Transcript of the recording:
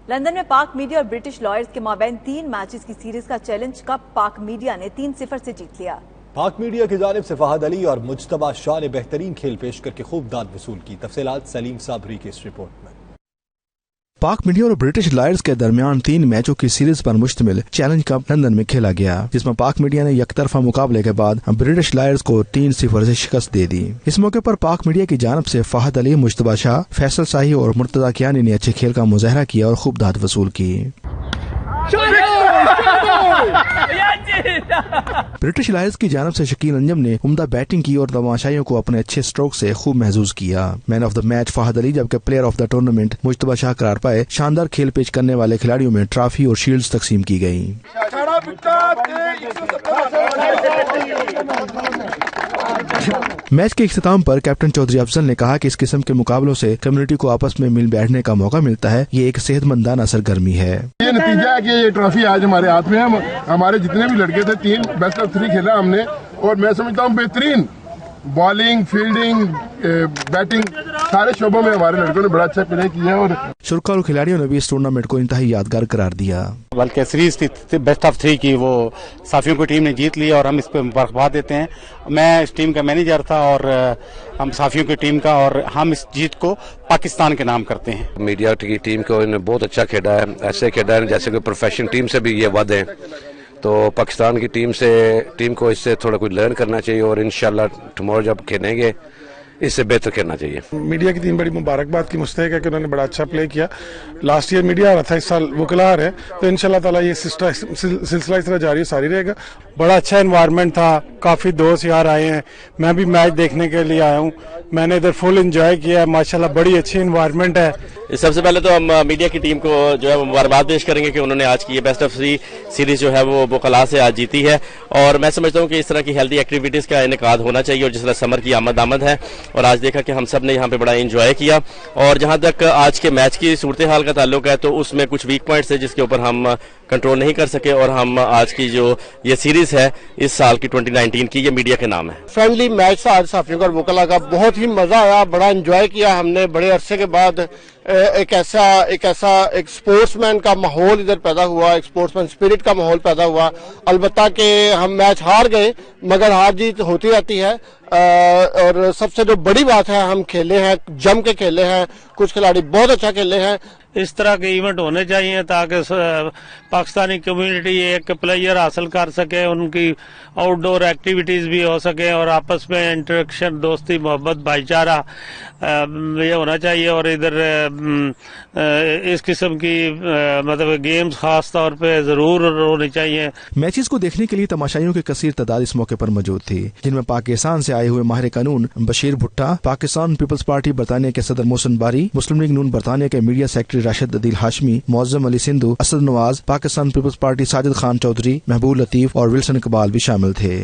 London میں پاک media اور برٹش لائرز کے مابین 3 میچز کی سیریز کا چیلنج کپ پاک میڈیا نے 3-0 سے جیت لیا۔ پاک میڈیا کی جانب سے فہد علی اور مجتبیٰ شاہ نے بہترین کھیل پیش کر کے خوب داد وصول کی۔ تفصیلات سلیم صابری کی اس رپورٹ میں۔ پاک میڈیا اور برٹش لائرز کے درمیان 3 میچوں کی سیریز پر مشتمل چیلنج کپ لندن میں کھیلا گیا، جس میں پاک میڈیا نے یک طرفہ مقابلے کے بعد برٹش لائرز کو 3-0 سے شکست دے دی۔ اس موقع پر پاک میڈیا کی جانب سے فہد علی، مجتبیٰ شاہ، فیصل شاہی اور مرتضیٰ کیانی نے اچھے کھیل کا مظاہرہ کیا اور خوب داد وصول کی۔ برٹش لائرز کی جانب سے شکیل انجم نے عمدہ بیٹنگ کی اور تماشائیوں کو اپنے اچھے سٹروک سے خوب محظوظ کیا۔ Man of the match Fahad Ali جبکہ player of the tournament Mujtaba Shah قرار پائے۔ شاندار کھیل پیش کرنے والے کھلاڑیوں میں ٹرافی اور شیلڈز تقسیم کی گئیں۔ میچ کے اختتام پر کیپٹن چودھری افضل نے کہا کہ اس قسم کے مقابلوں سے کمیونٹی کو آپس میں مل بیٹھنے کا موقع ملتا ہے، یہ ایک صحت مندانہ سرگرمی ہے۔ یہ نتیجہ ہے کہ یہ ٹرافی آج ہمارے ہاتھ میں ہے۔ ہمارے جتنے بھی لڑکے تھے 3 بیسٹ آف 3 کھیلا ہم نے، اور میں سمجھتا ہوں بہترین بالنگ، فیلڈنگ، بیٹنگ سارے شعبوں میں ہمارے لڑکوں نے بڑا اچھا پلے کیا، اور شرکا اور کھلاڑیوں نے بھی اس ٹورنامنٹ کو انتہائی یادگار قرار دیا۔ بلکہ سیریز تھی بیسٹ آف 3 کی، وہ صافیوں کی ٹیم نے جیت لی اور ہم اس پہ مبارکباد دیتے ہیں۔ میں اس ٹیم کا مینیجر تھا اور ہم صافیوں کی ٹیم کا، اور ہم اس جیت کو پاکستان کے نام کرتے ہیں۔ میڈیا کی ٹیم کو انہوں نے بہت اچھا کھیلا ہے، ایسے کھیلا ہے جیسے کہ پروفیشنل ٹیم سے بھی یہ ود ہے، تو پاکستان کی ٹیم کو اس سے تھوڑا کچھ لرن کرنا چاہیے، اور انشاءاللہ ٹمورو جب کھیلیں گے اس سے بہتر کھیلنا چاہیے۔ میڈیا کی ٹیم بڑی مبارکباد کی مستحق ہے کہ انہوں نے بڑا اچھا پلے کیا۔ لاسٹ ایئر میڈیا آ رہا تھا، اس سال وکلا آ رہے ہیں، تو انشاءاللہ تعالیٰ یہ سلسلہ اس طرح جاری ساری رہے گا۔ بڑا اچھا انوائرمنٹ تھا، کافی دوست یار آئے ہیں، میں بھی میچ دیکھنے کے لیے آیا ہوں، میں نے ادھر فل انجوائے کیا ہے، ماشاءاللہ بڑی اچھی انوائرمنٹ ہے۔ سب سے پہلے تو ہم میڈیا کی ٹیم کو جو ہے مبارکباد پیش کریں گے کہ انہوں نے آج کی یہ بیسٹ آف 3 سیریز جو ہے وہ وکلا سے آج جیتی ہے، اور میں سمجھتا ہوں کہ اس طرح کی ہیلتھی ایکٹیویٹیز کا انعقاد ہونا چاہیے، اور جس طرح سمر کی آمد ہے، اور آج دیکھا کہ ہم سب نے یہاں پہ بڑا انجوائے کیا۔ اور جہاں تک آج کے میچ کی صورتحال کا تعلق ہے تو اس میں کچھ ویک پوائنٹس ہے جس کے اوپر ہم کنٹرول نہیں کر سکے، اور ہم آج کی جو یہ سیریز ہے اس سال کی 2019 کی، یہ میڈیا کے نام ہے۔ فرینڈلی میچ تھا آج صافیوں کا اور وکلا کا، بہت ہی مزہ آیا، بڑا انجوائے کیا ہم نے۔ بڑے عرصے کے بعد ایک سپورٹس مین کا ماحول ادھر پیدا ہوا، ایک سپورٹس مین اسپرٹ کا ماحول پیدا ہوا۔ البتہ کہ ہم میچ ہار گئے، مگر ہار جیت ہوتی رہتی ہے، اور سب سے جو بڑی بات ہے ہم کھیلے ہیں، جم کے کھیلے ہیں، کچھ کھلاڑی بہت اچھا کھیلے ہیں۔ اس طرح کے ایونٹ ہونے چاہیے تاکہ پاکستانی کمیونٹی ایک پلیئر حاصل کر سکے، ان کی آؤٹ ڈور ایکٹیویٹیز بھی ہو سکے، اور آپس میں انٹریکشن، دوستی، محبت، بھائی چارہ یہ ہونا چاہیے۔ اور ادھر اس قسم کی مطلب گیمز خاص طور پہ ضرور ہونی چاہیے۔ میچز کو دیکھنے کے لیے تماشائیوں کی کثیر تعداد اس موقع پر موجود تھی، جن میں پاکستان سے آئے ہوئے ماہر قانون بشیر بھٹا، پاکستان پیپلز پارٹی برطانیہ کے صدر محسن باری، مسلم لیگ نون برطانیہ کے میڈیا سیکرٹری راشد عدیل ہاشمی، معظم علی سندھو، اسد نواز، پاکستان پیپلز پارٹی ساجد خان چودھری، محبوب لطیف اور ولسن اقبال بھی شامل تھے۔